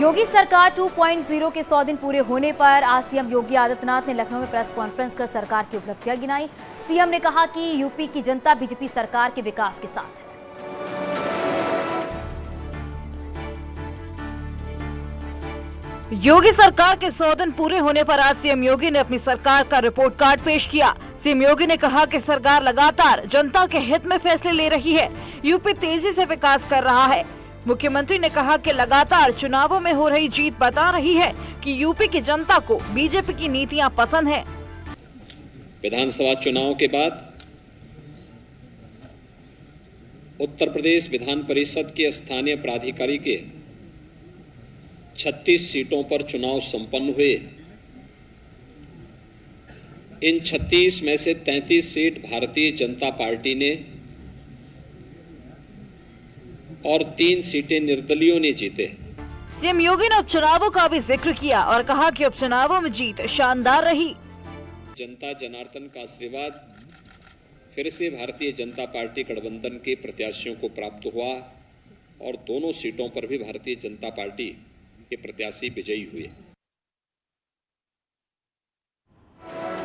योगी सरकार 2.0 के 100 दिन पूरे होने पर आज सीएम योगी आदित्यनाथ ने लखनऊ में प्रेस कॉन्फ्रेंस कर सरकार की उपलब्धियां गिनाई। सीएम ने कहा कि यूपी की जनता बीजेपी सरकार के विकास के साथ है। योगी सरकार के 100 दिन पूरे होने पर आज सीएम योगी ने अपनी सरकार का रिपोर्ट कार्ड पेश किया। सीएम योगी ने कहा कि सरकार लगातार जनता के हित में फैसले ले रही है। यूपी तेजी से विकास कर रहा है। मुख्यमंत्री ने कहा कि लगातार चुनावों में हो रही जीत बता रही है कि यूपी की जनता को बीजेपी की नीतियां पसंद हैं। विधानसभा चुनाव के बाद उत्तर प्रदेश विधान परिषद के स्थानीय प्राधिकारी के 36 सीटों पर चुनाव संपन्न हुए। इन 36 में से 33 सीट भारतीय जनता पार्टी ने और 3 सीटें निर्दलीयों ने जीते। सीएम योगी ने उपचुनावों का भी जिक्र किया और कहा कि उपचुनावों में जीत शानदार रही। जनता जनार्दन का आशीर्वाद फिर से भारतीय जनता पार्टी गठबंधन के प्रत्याशियों को प्राप्त हुआ और दोनों सीटों पर भी भारतीय जनता पार्टी के प्रत्याशी विजयी हुए।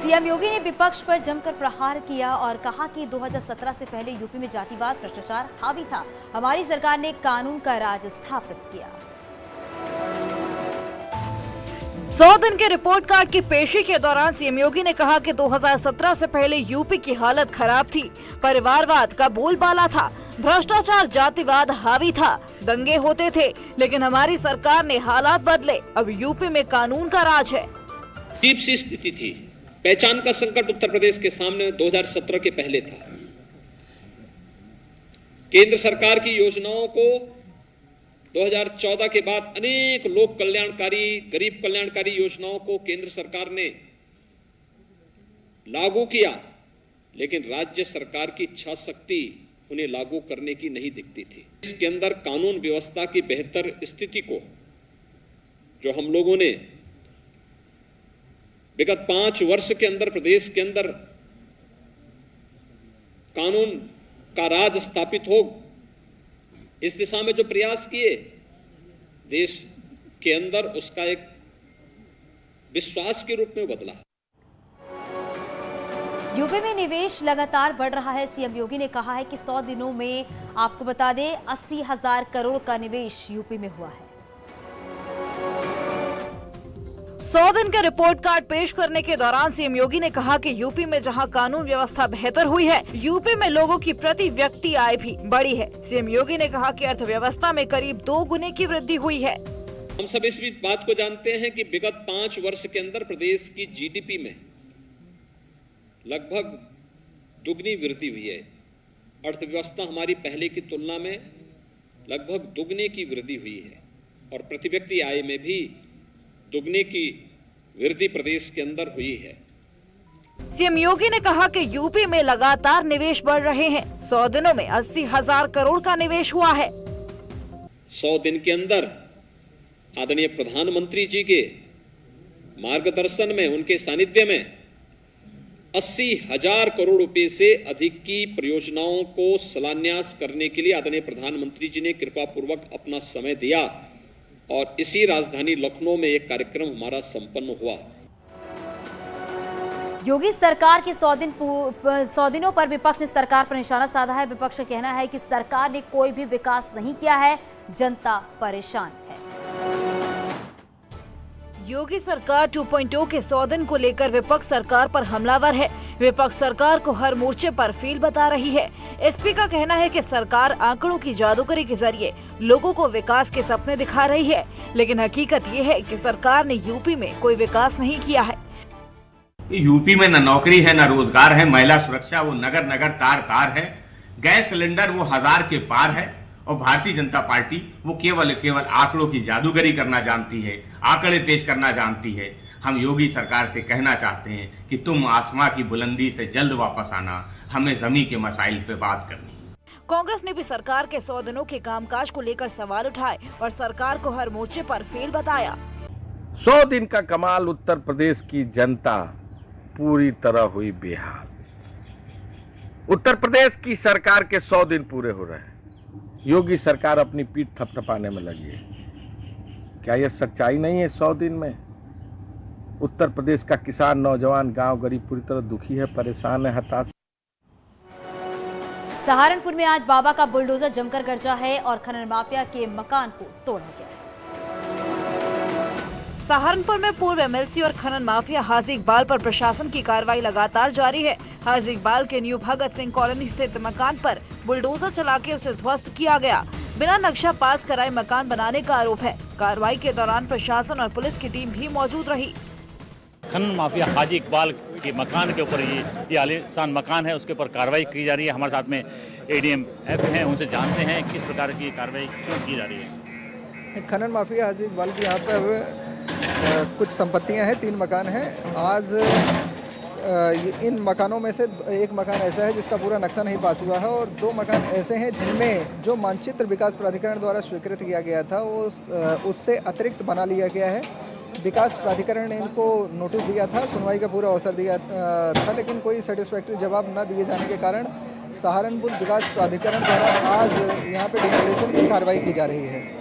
सीएम योगी ने विपक्ष पर जमकर प्रहार किया और कहा कि 2017 से पहले यूपी में जातिवाद भ्रष्टाचार हावी था। हमारी सरकार ने कानून का राज स्थापित किया। 100 दिन के रिपोर्ट कार्ड की पेशी के दौरान सीएम योगी ने कहा कि 2017 से पहले यूपी की हालत खराब थी। परिवारवाद का बोलबाला था, भ्रष्टाचार जातिवाद हावी था, दंगे होते थे, लेकिन हमारी सरकार ने हालात बदले। अब यूपी में कानून का राज है। अजीब सी स्थिति थी। पहचान का संकट उत्तर प्रदेश के सामने 2017 के पहले था। केंद्र सरकार की योजनाओं को 2014 के बाद अनेक लोक कल्याणकारी, गरीब कल्याणकारी योजनाओं को केंद्र सरकार ने लागू किया, लेकिन राज्य सरकार की इच्छा शक्ति उन्हें लागू करने की नहीं दिखती थी। इसके अंदर कानून व्यवस्था की बेहतर स्थिति को जो हम लोगों ने विगत 5 वर्ष के अंदर प्रदेश के अंदर कानून का राज स्थापित हो, इस दिशा में जो प्रयास किए देश के अंदर, उसका एक विश्वास के रूप में बदला। यूपी में निवेश लगातार बढ़ रहा है। सीएम योगी ने कहा है कि 100 दिनों में आपको बता दें 80,000 करोड़ का निवेश यूपी में हुआ है। 100 दिन के रिपोर्ट कार्ड पेश करने के दौरान सीएम योगी ने कहा कि यूपी में जहां कानून व्यवस्था बेहतर हुई है, यूपी में लोगों की प्रति व्यक्ति आय भी बढ़ी है। सीएम योगी ने कहा कि अर्थव्यवस्था में करीब 2 गुने की वृद्धि हुई है। हम सब इस बात को जानते हैं कि विगत 5 वर्ष के अंदर प्रदेश की जीडीपी में लगभग दुगनी वृद्धि हुई है। अर्थव्यवस्था हमारी पहले की तुलना में लगभग दुगने की वृद्धि हुई है और प्रति व्यक्ति आय में भी दुगने की वृद्धि प्रदेश के अंदर हुई है। सीएम योगी ने कहा कि यूपी में लगातार निवेश बढ़ रहे हैं। 100 दिनों में 80,000 करोड़ का निवेश हुआ है। 100 दिन के अंदर आदरणीय प्रधानमंत्री जी के मार्गदर्शन में, उनके सानिध्य में 80,000 करोड़ रुपए से अधिक की परियोजनाओं को शिलान्यास करने के लिए आदरणीय प्रधानमंत्री जी ने कृपा पूर्वक अपना समय दिया और इसी राजधानी लखनऊ में एक कार्यक्रम हमारा संपन्न हुआ। योगी सरकार के 100 दिनों पर विपक्ष ने सरकार पर निशाना साधा है। विपक्ष का कहना है कि सरकार ने कोई भी विकास नहीं किया है, जनता परेशान है। योगी सरकार 2.0 के 100 दिन को लेकर विपक्ष सरकार पर हमलावर है। विपक्ष सरकार को हर मोर्चे पर फेल बता रही है। एसपी का कहना है कि सरकार आंकड़ों की जादूगरी के जरिए लोगों को विकास के सपने दिखा रही है, लेकिन हकीकत ये है कि सरकार ने यूपी में कोई विकास नहीं किया है। यूपी में न नौकरी है, न रोजगार है, महिला सुरक्षा वो नगर नगर तार तार है, गैस सिलेंडर वो 1000 के पार है और भारतीय जनता पार्टी वो केवल आंकड़ों की जादूगरी करना जानती है, आंकड़े पेश करना जानती है। हम योगी सरकार से कहना चाहते हैं कि तुम आसमां की बुलंदी से जल्द वापस आना, हमें जमीन के मसाइल पे बात करनी है। कांग्रेस ने भी सरकार के 100 दिनों के कामकाज को लेकर सवाल उठाए और सरकार को हर मोर्चे पर फेल बताया। 100 दिन का कमाल, उत्तर प्रदेश की जनता पूरी तरह हुई बेहाल। उत्तर प्रदेश की सरकार के 100 दिन पूरे हो रहे हैं। योगी सरकार अपनी पीठ थपथपाने में लगी है। क्या यह सच्चाई नहीं है? 100 दिन में उत्तर प्रदेश का किसान, नौजवान, गांव गरीब पूरी तरह दुखी है, परेशान है, हताश। सहारनपुर में आज बाबा का बुलडोजर जमकर गरजा है और खनन माफिया के मकान को तोड़ा गया है। सहारनपुर में पूर्व एमएलसी और खनन माफिया हाजी इकबाल पर प्रशासन की कार्रवाई लगातार जारी है। हाजी इकबाल के न्यू भगत सिंह कॉलोनी स्थित मकान पर बुलडोजर चला के उसे ध्वस्त किया गया। बिना नक्शा पास कराए मकान बनाने का आरोप है। कार्रवाई के दौरान प्रशासन और पुलिस की टीम भी मौजूद रही। खनन माफिया हाजी इकबाल के मकान के ऊपर ये आलीशान मकान है, उसके ऊपर कार्रवाई की जा रही है। हमारे साथ में एडीएम एफ हैं, उनसे जानते हैं किस प्रकार की कार्रवाई क्यों की जा रही है। खनन माफिया हाजी इकबाल की यहाँ पर कुछ संपत्तियां हैं, 3 मकान हैं। आज इन मकानों में से एक मकान ऐसा है जिसका पूरा नक्शा नहीं पास हुआ है और 2 मकान ऐसे हैं जिनमें जो मानचित्र विकास प्राधिकरण द्वारा स्वीकृत किया गया था वो उससे अतिरिक्त बना लिया गया है। विकास प्राधिकरण ने इनको नोटिस दिया था, सुनवाई का पूरा अवसर दिया था, लेकिन कोई सेटिस्फैक्ट्री जवाब न दिए जाने के कारण सहारनपुर विकास प्राधिकरण द्वारा आज यहाँ पे डिमोलिशन की कार्रवाई की जा रही है।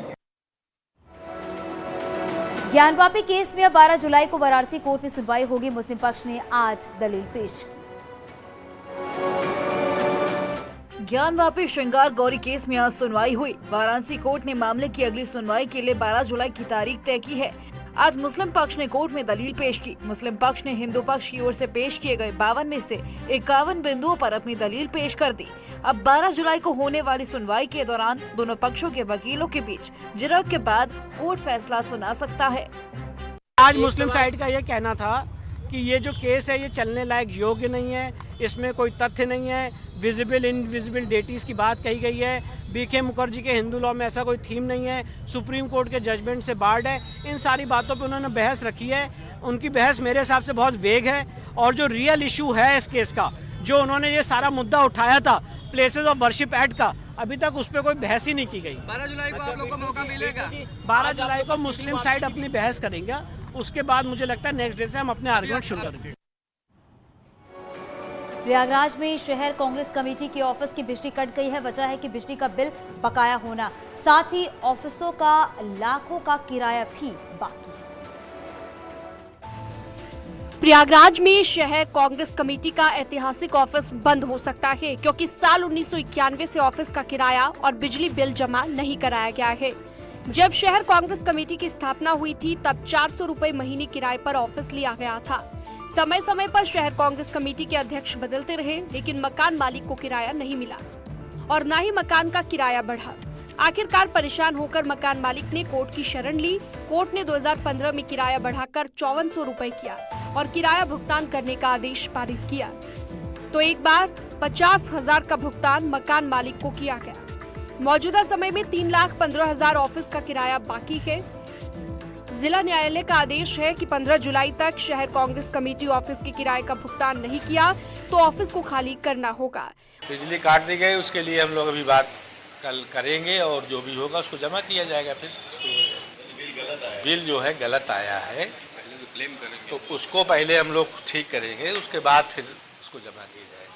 ज्ञानवापी केस में अब 12 जुलाई को वाराणसी कोर्ट में सुनवाई होगी। मुस्लिम पक्ष ने आज दलील पेश की। ज्ञानवापी श्रृंगार गौरी केस में आज सुनवाई हुई। वाराणसी कोर्ट ने मामले की अगली सुनवाई के लिए 12 जुलाई की तारीख तय की है। आज मुस्लिम पक्ष ने कोर्ट में दलील पेश की। मुस्लिम पक्ष ने हिंदू पक्ष की ओर से पेश किए गए 52 में से 51 बिंदुओं पर अपनी दलील पेश कर दी। अब 12 जुलाई को होने वाली सुनवाई के दौरान दोनों पक्षों के वकीलों के बीच झड़प के बाद कोर्ट फैसला सुना सकता है। आज मुस्लिम साइड का ये कहना था कि ये जो केस है ये चलने लायक योग्य नहीं है, इसमें कोई तथ्य नहीं है, विजिबल इनविजिबल डेटीज की बात कही गई है, बीके मुखर्जी के हिंदू लॉ में ऐसा कोई थीम नहीं है, सुप्रीम कोर्ट के जजमेंट से बार्ड है। इन सारी बातों पे उन्होंने बहस रखी है। उनकी बहस मेरे हिसाब से बहुत वेग है और जो रियल इशू है इस केस का, जो उन्होंने ये सारा मुद्दा उठाया था प्लेसेस ऑफ वर्शिप एक्ट का, अभी तक उस पर कोई बहस ही नहीं की गई। 12 जुलाई को आप लोग को मौका मिलेगा। 12 जुलाई को मुस्लिम साइड अपनी बहस करेंगे, उसके बाद मुझे लगता है नेक्स्ट डे से हम अपने आर्गुमेंट शुरू करेंगे। प्रयागराज में शहर कांग्रेस कमेटी के ऑफिस की बिजली कट गई है। वजह है कि बिजली का बिल बकाया होना, साथ ही ऑफिसों का लाखों का किराया भी बाकी है। प्रयागराज में शहर कांग्रेस कमेटी का ऐतिहासिक ऑफिस बंद हो सकता है क्योंकि साल 1991 से ऑफिस का किराया और बिजली बिल जमा नहीं कराया गया है। जब शहर कांग्रेस कमेटी की स्थापना हुई थी तब 400 रुपए महीने किराए पर ऑफिस लिया गया था। समय समय पर शहर कांग्रेस कमेटी के अध्यक्ष बदलते रहे, लेकिन मकान मालिक को किराया नहीं मिला और न ही मकान का किराया बढ़ा। आखिरकार परेशान होकर मकान मालिक ने कोर्ट की शरण ली। कोर्ट ने 2015 में किराया बढ़ाकर 5400 रुपए किया और किराया भुगतान करने का आदेश पारित किया। तो एक बार 50,000 का भुगतान मकान मालिक को किया गया। मौजूदा समय में 3,15,000 ऑफिस का किराया बाकी है। जिला न्यायालय का आदेश है कि 15 जुलाई तक शहर कांग्रेस कमेटी ऑफिस के किराए का भुगतान नहीं किया तो ऑफिस को खाली करना होगा। बिजली काट दी गई, उसके लिए हम लोग अभी बात कल करेंगे और जो भी होगा उसको जमा किया जाएगा। फिर बिल जो है गलत आया है तो उसको पहले हम लोग ठीक करेंगे, उसके बाद फिर उसको जमा किया जाएगा।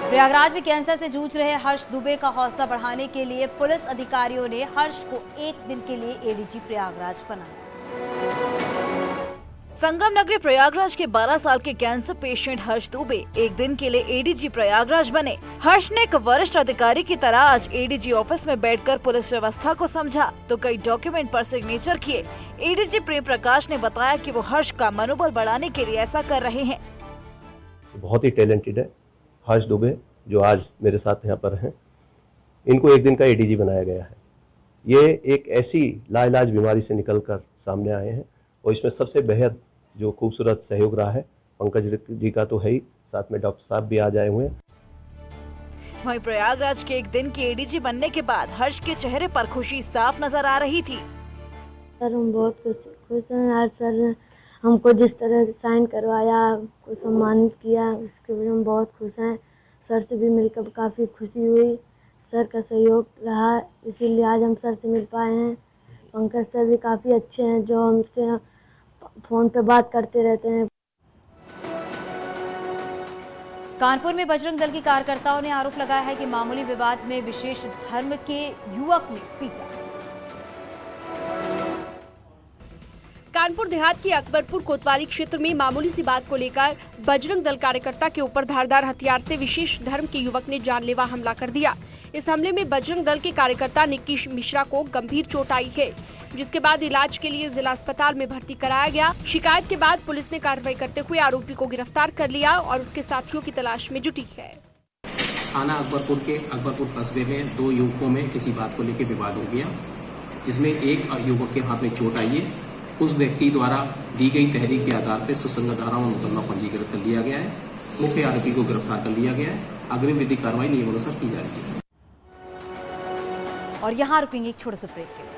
प्रयागराज में कैंसर से जूझ रहे हर्ष दुबे का हौसला बढ़ाने के लिए पुलिस अधिकारियों ने हर्ष को एक दिन के लिए एडीजी प्रयागराज बनाया। संगम नगरी प्रयागराज के 12 साल के कैंसर पेशेंट हर्ष दुबे एक दिन के लिए एडीजी प्रयागराज बने। हर्ष ने एक वरिष्ठ अधिकारी की तरह आज एडीजी ऑफिस में बैठकर पुलिस व्यवस्था को समझा तो कई डॉक्यूमेंट पर सिग्नेचर किए। एडीजी प्रेम प्रकाश ने बताया कि वो हर्ष का मनोबल बढ़ाने के लिए ऐसा कर रहे हैं। बहुत ही टैलेंटेड है हर्ष दुबे जो आज मेरे साथ यहाँ पर हैं। इनको एक दिन का एडीजी बनाया गया है। ये एक ऐसी लाइलाज बीमारी से निकलकर सामने आए हैं और इसमें सबसे बेहद जो खूबसूरत सहयोग रहा है पंकज जी का तो है ही, साथ में डॉक्टर साहब भी आज आए हुए हैं। वहीं प्रयागराज के एक दिन के एडीजी बनने के बाद हर्ष के चेहरे पर खुशी साफ नजर आ रही थी। सर हम बहुत खुश हैं। आज सर ने हमको जिस तरह साइन करवाया, को सम्मानित किया, उसके लिए हम बहुत खुश हैं। सर से भी मिलकर काफ़ी खुशी हुई, सर का सहयोग रहा, इसीलिए आज हम सर से मिल पाए हैं। पंकज सर भी काफ़ी अच्छे हैं जो हमसे फ़ोन पे बात करते रहते हैं। कानपुर में बजरंग दल के कार्यकर्ताओं ने आरोप लगाया है कि मामूली विवाद में विशेष धर्म के युवक ने पीटा। कानपुर देहात के अकबरपुर कोतवाली क्षेत्र में मामूली सी बात को लेकर बजरंग दल कार्यकर्ता के ऊपर धारदार हथियार से विशेष धर्म के युवक ने जानलेवा हमला कर दिया। इस हमले में बजरंग दल के कार्यकर्ता निक्की मिश्रा को गंभीर चोट आई है, जिसके बाद इलाज के लिए जिला अस्पताल में भर्ती कराया गया। शिकायत के बाद पुलिस ने कार्रवाई करते हुए आरोपी को गिरफ्तार कर लिया और उसके साथियों की तलाश में जुटी है। थाना अकबरपुर के अकबरपुर कस्बे में दो युवकों में किसी बात को लेकर विवाद हो गया, जिसमें एक युवक के हाथ में चोट आई है। उस व्यक्ति द्वारा दी गई तहरीर के आधार पर सुसंगत धाराओं में मुकदमा पंजीकृत कर लिया गया है। मुख्य आरोपी को गिरफ्तार कर लिया गया है। अग्रिम विधिक कार्रवाई नियमानुसार की जाएगी। और यहाँ रुकेंगे एक छोटे से ब्रेक के लिए।